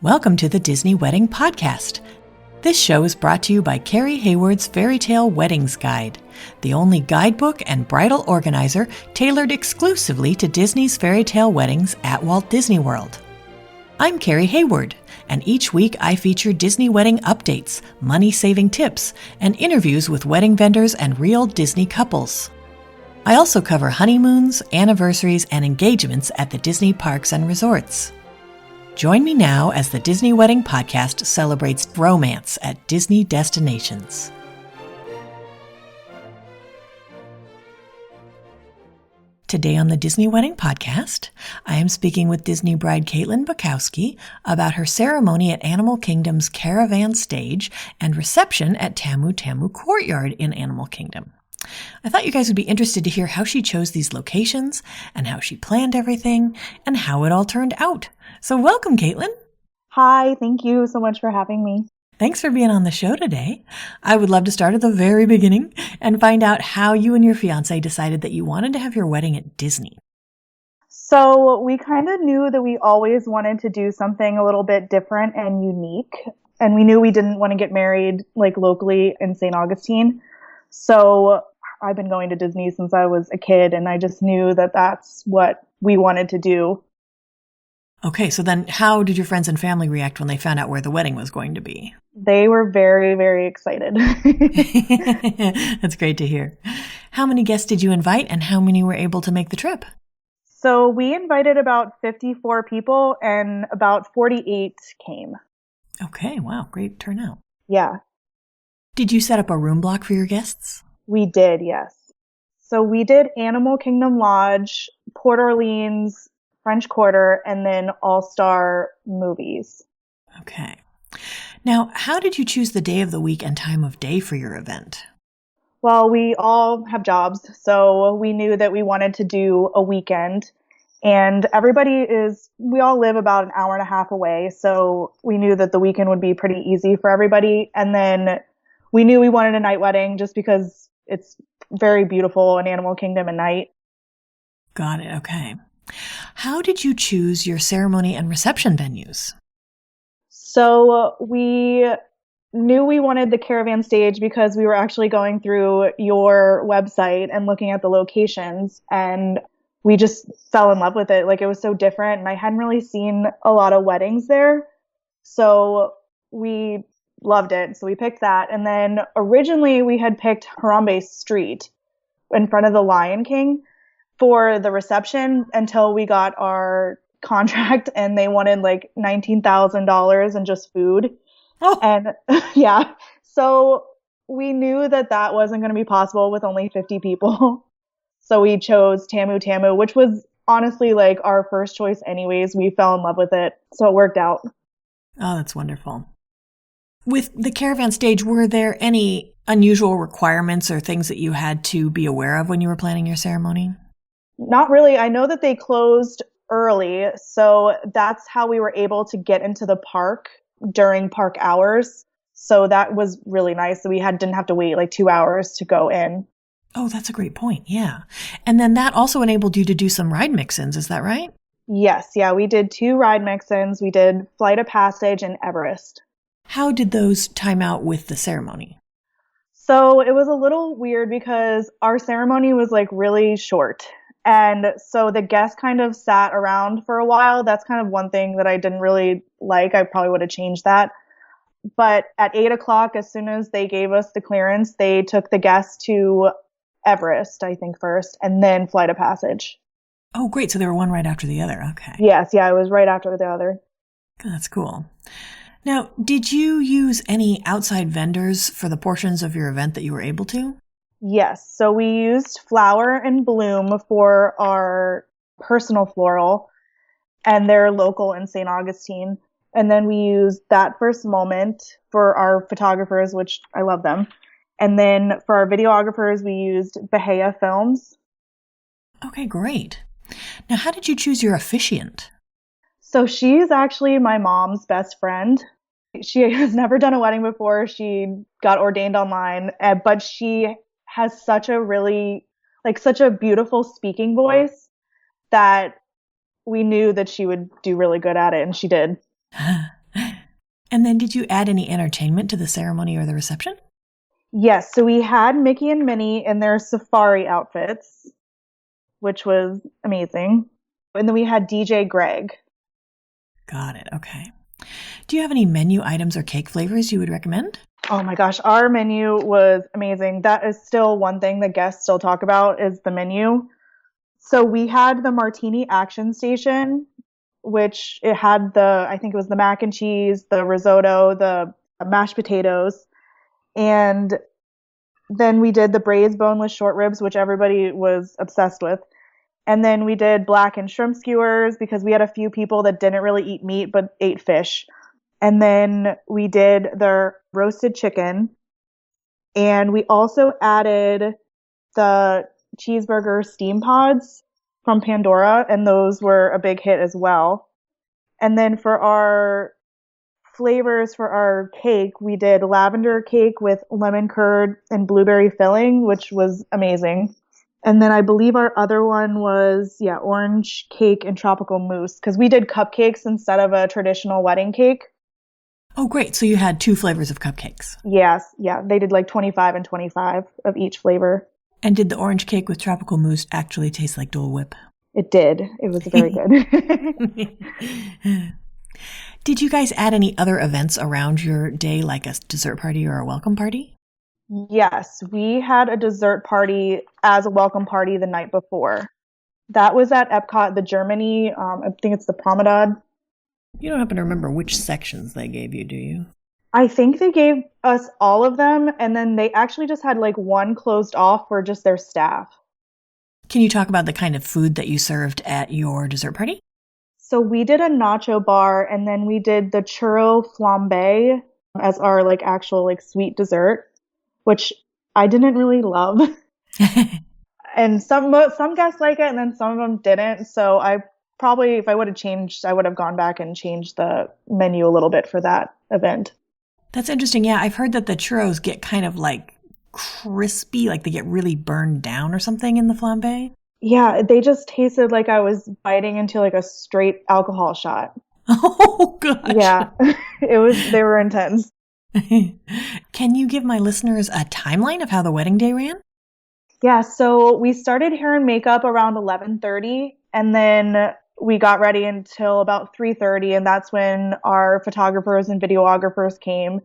Welcome to the Disney Wedding Podcast. This show is brought to you by Carrie Hayward's Fairytale Weddings Guide, the only guidebook and bridal organizer tailored exclusively to Disney's fairytale weddings at Walt Disney World. I'm Carrie Hayward, and each week I feature Disney wedding updates, money-saving tips, and interviews with wedding vendors and real Disney couples. I also cover honeymoons, anniversaries, and engagements at the Disney parks and resorts. Join me now as the Disney Wedding Podcast celebrates romance at Disney destinations. Today on the Disney Wedding Podcast, I am speaking with Disney bride Kaitlyn Bokowski about her ceremony at Animal Kingdom's Caravan Stage and reception at Tamu Tamu Courtyard in Animal Kingdom. I thought you guys would be interested to hear how she chose these locations and how she planned everything and how it all turned out. So welcome, Kaitlyn. Hi, thank you so much for having me. Thanks for being on the show today. I would love to start at the very beginning and find out how you and your fiance decided that you wanted to have your wedding at Disney. So we kind of knew that we always wanted to do something a little bit different and unique. And we knew we didn't want to get married like locally in St. Augustine. So I've been going to Disney since I was a kid, and I just knew that that's what we wanted to do. Okay, so then how did your friends and family react when they found out where the wedding was going to be? They were very, very excited. That's great to hear. How many guests did you invite, and how many were able to make the trip? So we invited about 54 people, and about 48 came. Okay, wow, great turnout. Yeah. Did you set up a room block for your guests? We did, yes. So we did Animal Kingdom Lodge, Port Orleans, French Quarter, and then All-Star Movies. Okay. Now, how did you choose the day of the week and time of day for your event? Well, we all have jobs, so we knew that we wanted to do a weekend. And we all live about an hour and a half away, so we knew that the weekend would be pretty easy for everybody. And then we knew we wanted a night wedding just because it's very beautiful in Animal Kingdom at night. Got it. Okay. How did you choose your ceremony and reception venues? So we knew we wanted the Caravan Stage because we were actually going through your website and looking at the locations, and we just fell in love with it. Like, it was so different, and I hadn't really seen a lot of weddings there. So we loved it. So we picked that. And then originally we had picked Harambe Street in front of the Lion King for the reception until we got our contract, and they wanted like $19,000 and just food. Oh. And yeah, so we knew that wasn't going to be possible with only 50 people. So we chose Tamu Tamu, which was honestly like our first choice anyways. We fell in love with it, so it worked out. Oh, that's wonderful. With the Caravan Stage, were there any unusual requirements or things that you had to be aware of when you were planning your ceremony? Not really. I know that they closed early, so that's how we were able to get into the park during park hours. So that was really nice. So we didn't have to wait like 2 hours to go in. Oh, that's a great point. Yeah. And then that also enabled you to do some ride mix-ins. Is that right? Yes. Yeah. We did 2 ride mix-ins. We did Flight of Passage and Everest. How did those time out with the ceremony? So it was a little weird because our ceremony was like really short. And so the guests kind of sat around for a while. That's kind of one thing that I didn't really like. I probably would have changed that. But at 8:00, as soon as they gave us the clearance, they took the guests to Everest, I think first, and then Flight of Passage. Oh, great. So they were one right after the other. Okay. Yes. Yeah. It was right after the other. That's cool. Now, did you use any outside vendors for the portions of your event that you were able to? Yes. So we used Flower and Bloom for our personal floral, and they're local in St. Augustine. And then we used That First Moment for our photographers, which I love them. And then for our videographers, we used Bahia Films. Okay, great. Now, how did you choose your officiant? So she's actually my mom's best friend. She has never done a wedding before. She got ordained online, but she has such a beautiful speaking voice that we knew that she would do really good at it, and she did. And then did you add any entertainment to the ceremony or the reception? Yes, so we had Mickey and Minnie in their safari outfits, which was amazing. And then we had DJ Greg. Got it. Okay. Do you have any menu items or cake flavors you would recommend? Oh my gosh, our menu was amazing. That is still one thing that guests still talk about is the menu. So we had the Martini Action Station, which it had I think it was the mac and cheese, the risotto, the mashed potatoes. And then we did the braised boneless short ribs, which everybody was obsessed with. And then we did blackened shrimp skewers because we had a few people that didn't really eat meat but ate fish. And then we did the roasted chicken. And we also added the cheeseburger steam pods from Pandora, and those were a big hit as well. And then for our flavors for our cake, we did lavender cake with lemon curd and blueberry filling, which was amazing. And then I believe our other one was, orange cake and tropical mousse, because we did cupcakes instead of a traditional wedding cake. Oh, great. So you had 2 flavors of cupcakes. Yes. Yeah. They did like 25 and 25 of each flavor. And did the orange cake with tropical mousse actually taste like Dole Whip? It did. It was very good. Did you guys add any other events around your day, like a dessert party or a welcome party? Yes, we had a dessert party as a welcome party the night before. That was at EPCOT, the Germany, I think it's the Promenade. You don't happen to remember which sections they gave you, do you? I think they gave us all of them, and then they actually just had like one closed off for just their staff. Can you talk about the kind of food that you served at your dessert party? So we did a nacho bar, and then we did the churro flambe as our like actual like sweet dessert, which I didn't really love. And some guests like it, and then some of them didn't. So I probably, if I would have changed, I would have gone back and changed the menu a little bit for that event. That's interesting. Yeah, I've heard that the churros get kind of like crispy, like they get really burned down or something in the flambe. Yeah, they just tasted like I was biting into like a straight alcohol shot. Oh, gosh. Yeah, they were intense. Can you give my listeners a timeline of how the wedding day ran? Yeah, so we started hair and makeup around 11:30, and then we got ready until about 3:30, and that's when our photographers and videographers came,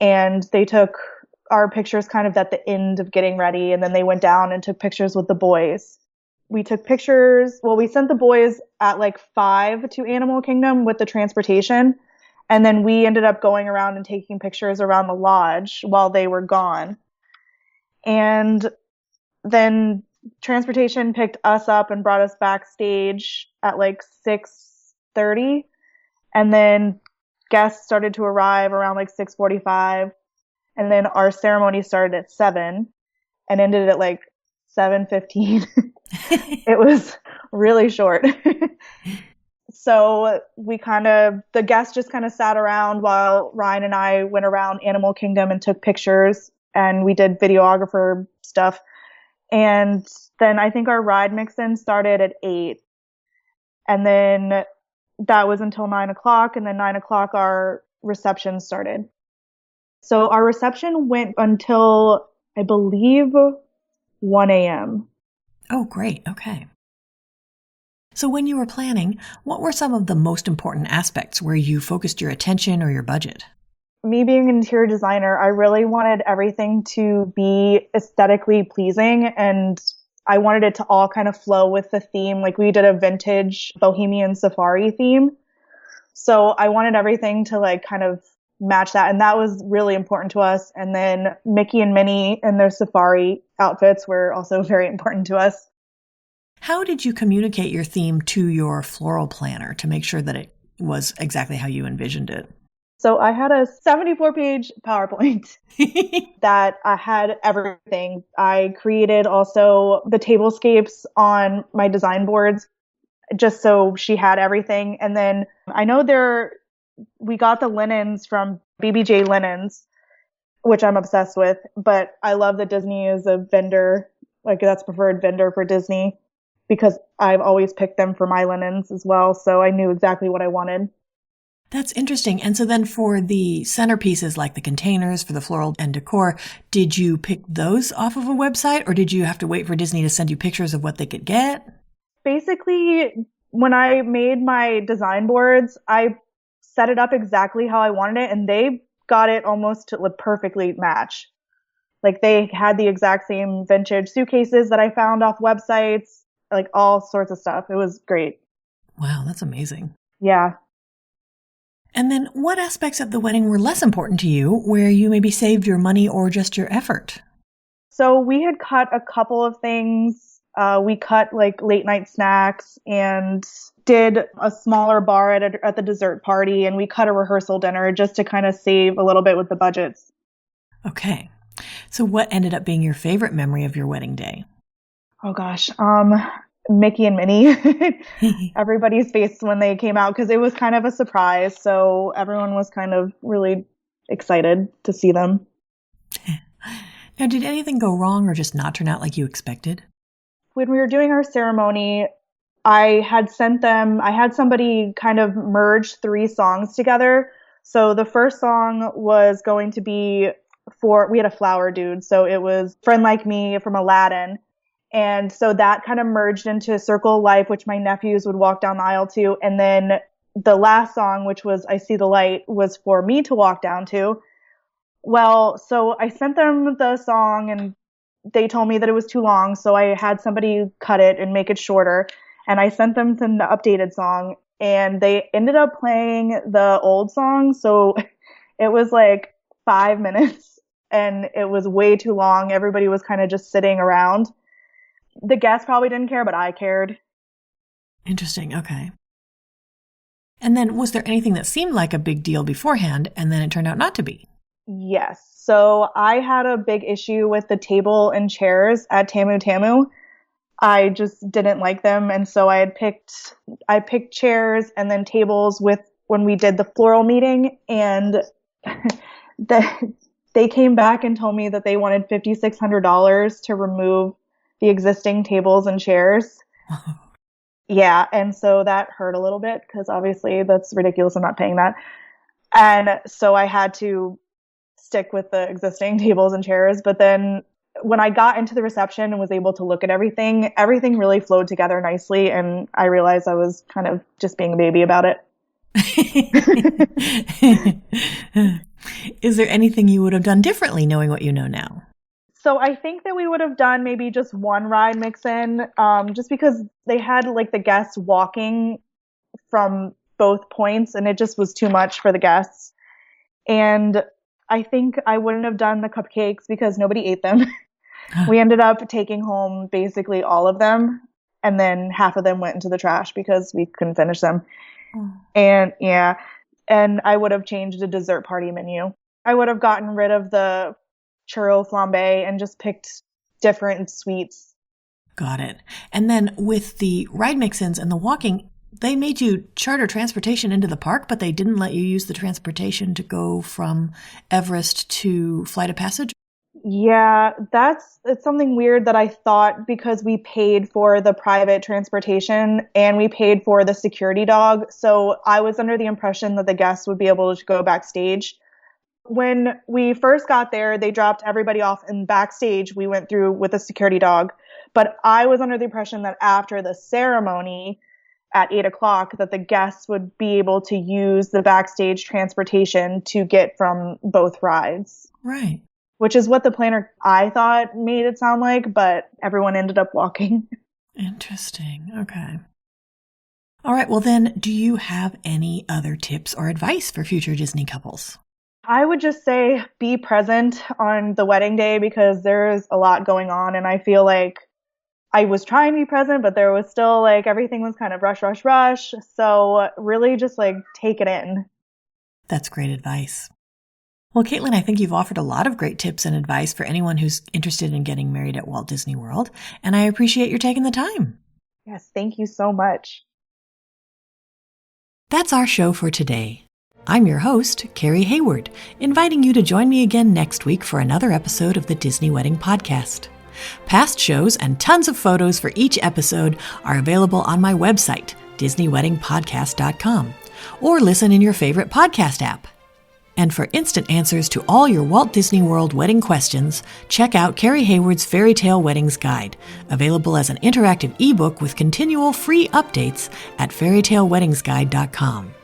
and they took our pictures kind of at the end of getting ready, and then they went down and took pictures with the boys. We took pictures, we sent the boys at like 5 to Animal Kingdom with the transportation, and then we ended up going around and taking pictures around the lodge while they were gone. And then transportation picked us up and brought us backstage at like 6:30. And then guests started to arrive around like 6:45. And then our ceremony started at 7 and ended at like 7:15. It was really short. So the guests just kind of sat around while Ryan and I went around Animal Kingdom and took pictures, and we did videographer stuff. And then I think our ride mix-in started at 8. And then that was until 9 o'clock. And then 9 o'clock, our reception started. So our reception went until, I believe, 1 a.m. Oh, great. Okay. So when you were planning, what were some of the most important aspects where you focused your attention or your budget? Me being an interior designer, I really wanted everything to be aesthetically pleasing, and I wanted it to all kind of flow with the theme. Like we did a vintage Bohemian Safari theme. So I wanted everything to like kind of match that. And that was really important to us. And then Mickey and Minnie and their safari outfits were also very important to us. How did you communicate your theme to your floral planner to make sure that it was exactly how you envisioned it? So I had a 74-page PowerPoint that I had everything. I created also the tablescapes on my design boards just so she had everything. And then I know we got the linens from BBJ Linens, which I'm obsessed with, but I love that Disney is a vendor, like that's preferred vendor for Disney. because I've always picked them for my linens as well. So I knew exactly what I wanted. That's interesting. And so then for the centerpieces, like the containers for the floral and decor, did you pick those off of a website, or did you have to wait for Disney to send you pictures of what they could get? Basically, when I made my design boards, I set it up exactly how I wanted it, and they got it almost to perfectly match. Like they had the exact same vintage suitcases that I found off websites, like all sorts of stuff. It was great. Wow, that's amazing. Yeah. And then what aspects of the wedding were less important to you, where you maybe saved your money or just your effort? So we had cut a couple of things. We cut like late night snacks and did a smaller bar at the dessert party, and we cut a rehearsal dinner just to kind of save a little bit with the budgets. Okay. So what ended up being your favorite memory of your wedding day? Oh gosh, Mickey and Minnie. Everybody's face when they came out, because it was kind of a surprise. So everyone was kind of really excited to see them. Now, did anything go wrong or just not turn out like you expected? When we were doing our ceremony, I had somebody kind of merge 3 songs together. So the first song was going to be we had a flower dude. So it was Friend Like Me from Aladdin. And so that kind of merged into Circle of Life, which my nephews would walk down the aisle to. And then the last song, which was I See the Light, was for me to walk down to. Well, so I sent them the song and they told me that it was too long. So I had somebody cut it and make it shorter. And I sent them the updated song, and they ended up playing the old song. So it was like 5 minutes and it was way too long. Everybody was kind of just sitting around. The guests probably didn't care, but I cared. Interesting. Okay. And then was there anything that seemed like a big deal beforehand and then it turned out not to be? Yes. So I had a big issue with the table and chairs at Tamu Tamu. I just didn't like them. And so I picked chairs and then tables when we did the floral meeting, and they came back and told me that they wanted $5,600 to remove the existing tables and chairs. Yeah. And so that hurt a little bit, because obviously that's ridiculous. I'm not paying that. And so I had to stick with the existing tables and chairs. But then when I got into the reception and was able to look at everything really flowed together nicely. And I realized I was kind of just being a baby about it. Is there anything you would have done differently knowing what you know now? So I think that we would have done maybe just one ride mix-in, just because they had like the guests walking from both points, and it just was too much for the guests. And I think I wouldn't have done the cupcakes because nobody ate them. We ended up taking home basically all of them, and then half of them went into the trash because we couldn't finish them. And yeah, and I would have changed the dessert party menu. I would have gotten rid of the churro flambe and just picked different sweets. Got it. And then with the ride mix-ins and the walking, they made you charter transportation into the park, but they didn't let you use the transportation to go from Everest to Flight of Passage? Yeah, it's something weird that I thought, because we paid for the private transportation and we paid for the security dog. So I was under the impression that the guests would be able to go backstage. When we first got there, they dropped everybody off, and backstage we went through with a security dog. But I was under the impression that after the ceremony at 8:00, that the guests would be able to use the backstage transportation to get from both rides. Right. Which is what the planner, I thought, made it sound like, but everyone ended up walking. Interesting. Okay. All right. Well, then, do you have any other tips or advice for future Disney couples? I would just say be present on the wedding day, because there's a lot going on, and I feel like I was trying to be present, but there was still like everything was kind of rush, rush, rush. So really just like take it in. That's great advice. Well, Kaitlyn, I think you've offered a lot of great tips and advice for anyone who's interested in getting married at Walt Disney World, and I appreciate your taking the time. Yes, thank you so much. That's our show for today. I'm your host, Carrie Hayward, inviting you to join me again next week for another episode of the Disney Wedding Podcast. Past shows and tons of photos for each episode are available on my website, DisneyWeddingPodcast.com, or listen in your favorite podcast app. And for instant answers to all your Walt Disney World wedding questions, check out Carrie Hayward's Fairytale Weddings Guide, available as an interactive ebook with continual free updates at fairytaleweddingsguide.com.